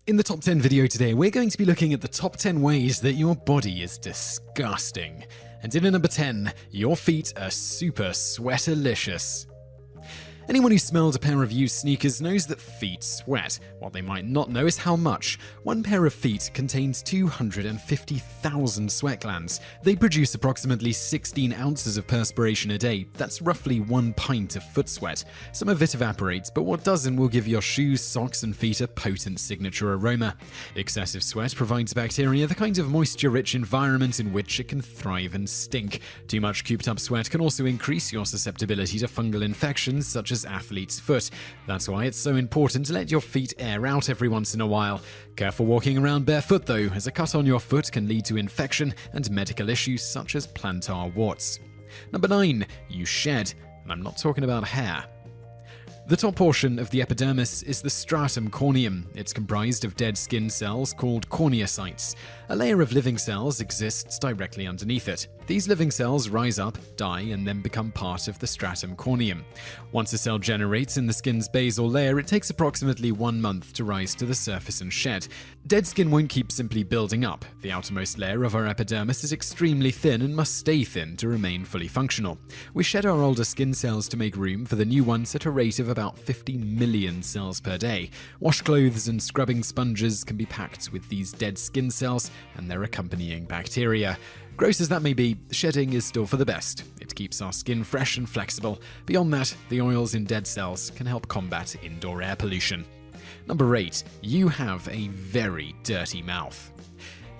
In the top 10 video today, we're going to be looking at the top 10 ways that your body is disgusting. And in at number 10, your feet are super sweat-a-licious. Anyone who smelled a pair of used sneakers knows that feet sweat. What they might not know is how much. One pair of feet contains 250,000 sweat glands. They produce approximately 16 ounces of perspiration a day. That's roughly 1 pint of foot sweat. Some of it evaporates, but what doesn't will give your shoes, socks, and feet a potent signature aroma. Excessive sweat provides bacteria the kind of moisture-rich environment in which it can thrive and stink. Too much cooped-up sweat can also increase your susceptibility to fungal infections such as athlete's foot. That's why it's so important to let your feet air out every once in a while. Careful walking around barefoot though, as a cut on your foot can lead to infection and medical issues such as plantar warts. Number 9. You shed. And I'm not talking about hair. The top portion of the epidermis is the stratum corneum. It's comprised of dead skin cells called corneocytes. A layer of living cells exists directly underneath it. These living cells rise up, die, and then become part of the stratum corneum. Once a cell generates in the skin's basal layer, it takes approximately 1 month to rise to the surface and shed. Dead skin won't keep simply building up. The outermost layer of our epidermis is extremely thin and must stay thin to remain fully functional. We shed our older skin cells to make room for the new ones at a rate of about 50 million cells per day. Washcloths and scrubbing sponges can be packed with these dead skin cells and their accompanying bacteria. Gross as that may be, shedding is still for the best. It keeps our skin fresh and flexible. Beyond that, the oils in dead cells can help combat indoor air pollution. Number 8. You have a very dirty mouth.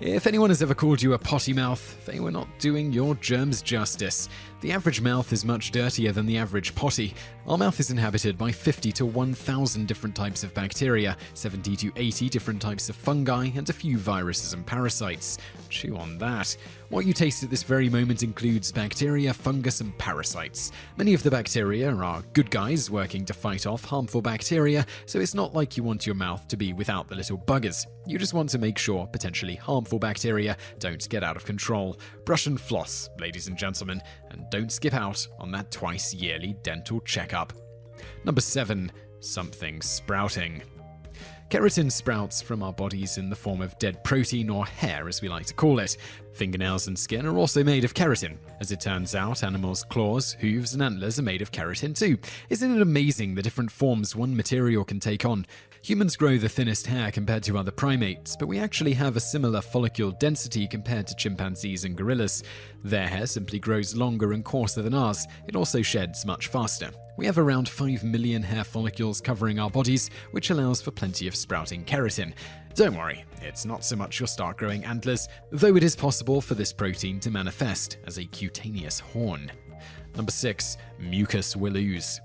If anyone has ever called you a potty mouth, they were not doing your germs justice. The average mouth is much dirtier than the average potty. Our mouth is inhabited by 50 to 1,000 different types of bacteria, 70 to 80 different types of fungi, and a few viruses and parasites. Chew on that. What you taste at this very moment includes bacteria, fungus, and parasites. Many of the bacteria are good guys working to fight off harmful bacteria, so it's not like you want your mouth to be without the little buggers. You just want to make sure potentially harmful bacteria don't get out of control. Brush and floss, ladies and gentlemen, and don't skip out on that twice yearly dental checkup. Number 7. Something sprouting. Keratin sprouts from our bodies in the form of dead protein, or hair as we like to call it. Fingernails and skin are also made of keratin. As it turns out, animals' claws, hooves, and antlers are made of keratin too. Isn't it amazing the different forms one material can take on? Humans grow the thinnest hair compared to other primates, but we actually have a similar follicle density compared to chimpanzees and gorillas. Their hair simply grows longer and coarser than ours. It also sheds much faster. We have around 5 million hair follicles covering our bodies, which allows for plenty of sprouting keratin. Don't worry, it's not so much you'll start growing antlers, though it is possible for this protein to manifest as a cutaneous horn. Number 6. Mucus will ooze.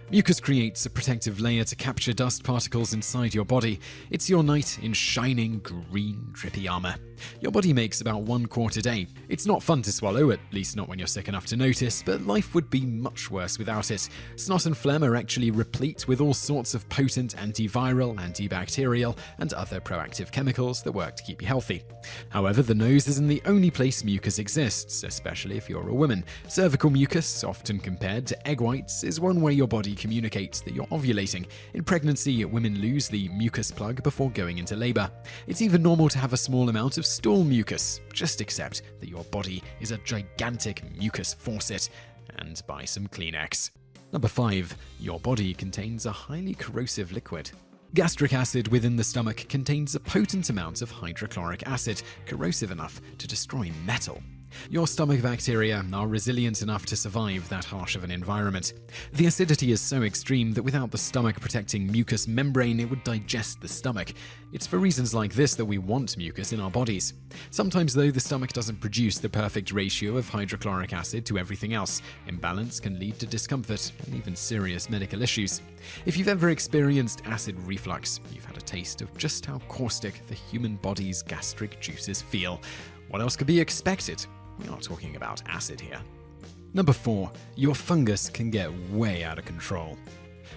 Mucus creates a protective layer to capture dust particles inside your body. It's your knight in shining, green, drippy armor. Your body makes about 1 quart a day. It's not fun to swallow, at least not when you're sick enough to notice, but life would be much worse without it. Snot and phlegm are actually replete with all sorts of potent antiviral, antibacterial, and other proactive chemicals that work to keep you healthy. However, the nose isn't the only place mucus exists, especially if you're a woman. Cervical mucus, often compared to egg whites, is one way your body communicates that you're ovulating. In pregnancy, women lose the mucus plug before going into labor. It's even normal to have a small amount of stool mucus. Just accept that your body is a gigantic mucus faucet and buy some Kleenex. Number 5. Your body contains a highly corrosive liquid. Gastric acid within the stomach contains a potent amount of hydrochloric acid, corrosive enough to destroy metal. Your stomach bacteria are resilient enough to survive that harsh of an environment. The acidity is so extreme that without the stomach protecting mucous membrane, it would digest the stomach. It's for reasons like this that we want mucus in our bodies. Sometimes, though, the stomach doesn't produce the perfect ratio of hydrochloric acid to everything else. Imbalance can lead to discomfort and even serious medical issues. If you've ever experienced acid reflux, you've had a taste of just how caustic the human body's gastric juices feel. What else could be expected? We are talking about acid here. Number 4. Your fungus can get way out of control.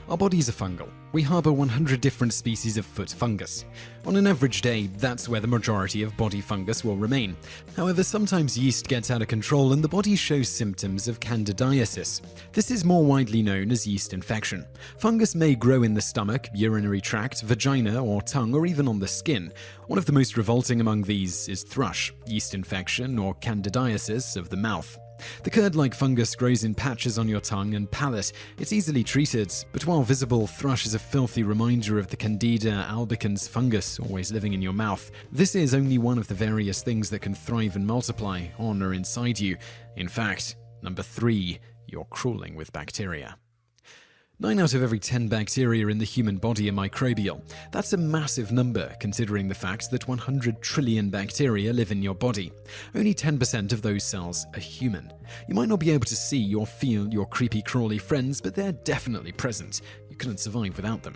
Our bodies are fungal. We harbor 100 different species of foot fungus. On an average day, that's where the majority of body fungus will remain. However, sometimes yeast gets out of control and the body shows symptoms of candidiasis. This is more widely known as yeast infection. Fungus may grow in the stomach, urinary tract, vagina or tongue, or even on the skin. One of the most revolting among these is thrush, yeast infection or candidiasis of the mouth. The curd-like fungus grows in patches on your tongue and palate. It's easily treated, but while visible, thrush is a filthy reminder of the Candida albicans fungus always living in your mouth. This is only one of the various things that can thrive and multiply on or inside you. In fact, number 3, you're crawling with bacteria. 9 out of every 10 bacteria in the human body are microbial. That's a massive number, considering the fact that 100 trillion bacteria live in your body. Only 10% of those cells are human. You might not be able to see or feel your creepy crawly friends, but they're definitely present. You couldn't survive without them.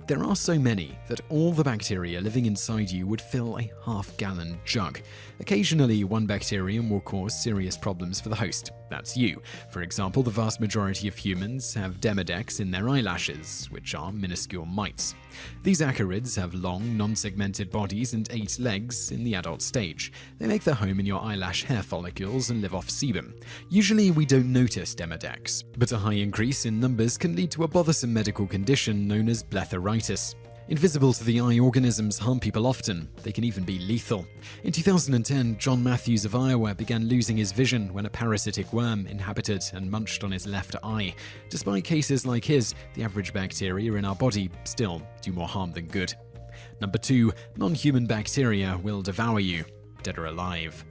There are so many that all the bacteria living inside you would fill a half-gallon jug. Occasionally, one bacterium will cause serious problems for the host. That's you. For example, the vast majority of humans have demodex in their eyelashes, which are minuscule mites. These acarids have long, non-segmented bodies and 8 legs in the adult stage. They make their home in your eyelash hair follicles and live off sebum. Usually, we don't notice demodex, but a high increase in numbers can lead to a bothersome medical condition known as blepharitis. Invisible to the eye, organisms harm people often. They can even be lethal. In 2010, John Matthews of Iowa began losing his vision when a parasitic worm inhabited and munched on his left eye. Despite cases like his, the average bacteria in our body still do more harm than good. Number 2, non-human bacteria will devour you, dead or alive.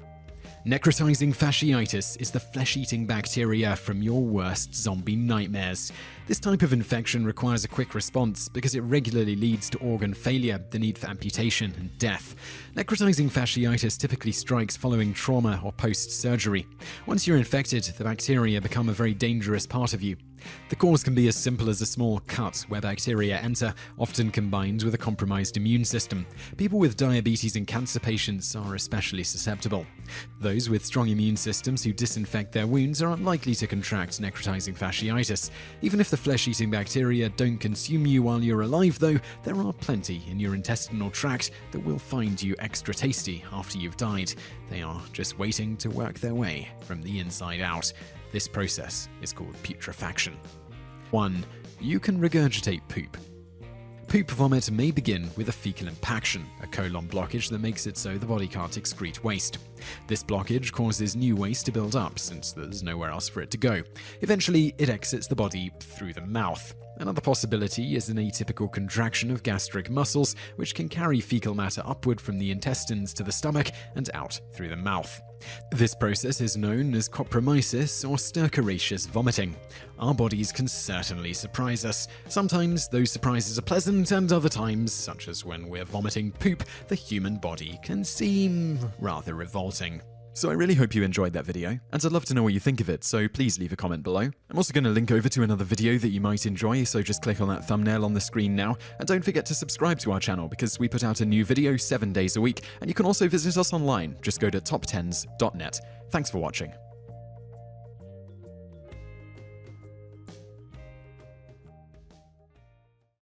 Necrotizing fasciitis is the flesh-eating bacteria from your worst zombie nightmares. This type of infection requires a quick response because it regularly leads to organ failure, the need for amputation, and death. Necrotizing fasciitis typically strikes following trauma or post-surgery. Once you're infected, the bacteria become a very dangerous part of you. The cause can be as simple as a small cut where bacteria enter, often combined with a compromised immune system. People with diabetes and cancer patients are especially susceptible. Those with strong immune systems who disinfect their wounds are unlikely to contract necrotizing fasciitis. Even if the flesh-eating bacteria don't consume you while you're alive, though, there are plenty in your intestinal tract that will find you extra tasty after you've died. They are just waiting to work their way from the inside out. This process is called putrefaction. 1. You can regurgitate poop. Poop vomit may begin with a fecal impaction, a colon blockage that makes it so the body can't excrete waste. This blockage causes new waste to build up since there's nowhere else for it to go. Eventually, it exits the body through the mouth. Another possibility is an atypical contraction of gastric muscles, which can carry fecal matter upward from the intestines to the stomach and out through the mouth. This process is known as copromysis or stercoraceous vomiting. Our bodies can certainly surprise us. Sometimes those surprises are pleasant, and other times, such as when we're vomiting poop, the human body can seem rather revolting. So I really hope you enjoyed that video, and I'd love to know what you think of it, so please leave a comment below. I'm also going to link over to another video that you might enjoy, so just click on that thumbnail on the screen now, and don't forget to subscribe to our channel because we put out a new video 7 days a week, and you can also visit us online. Just go to TopTenzNet. Thanks for watching.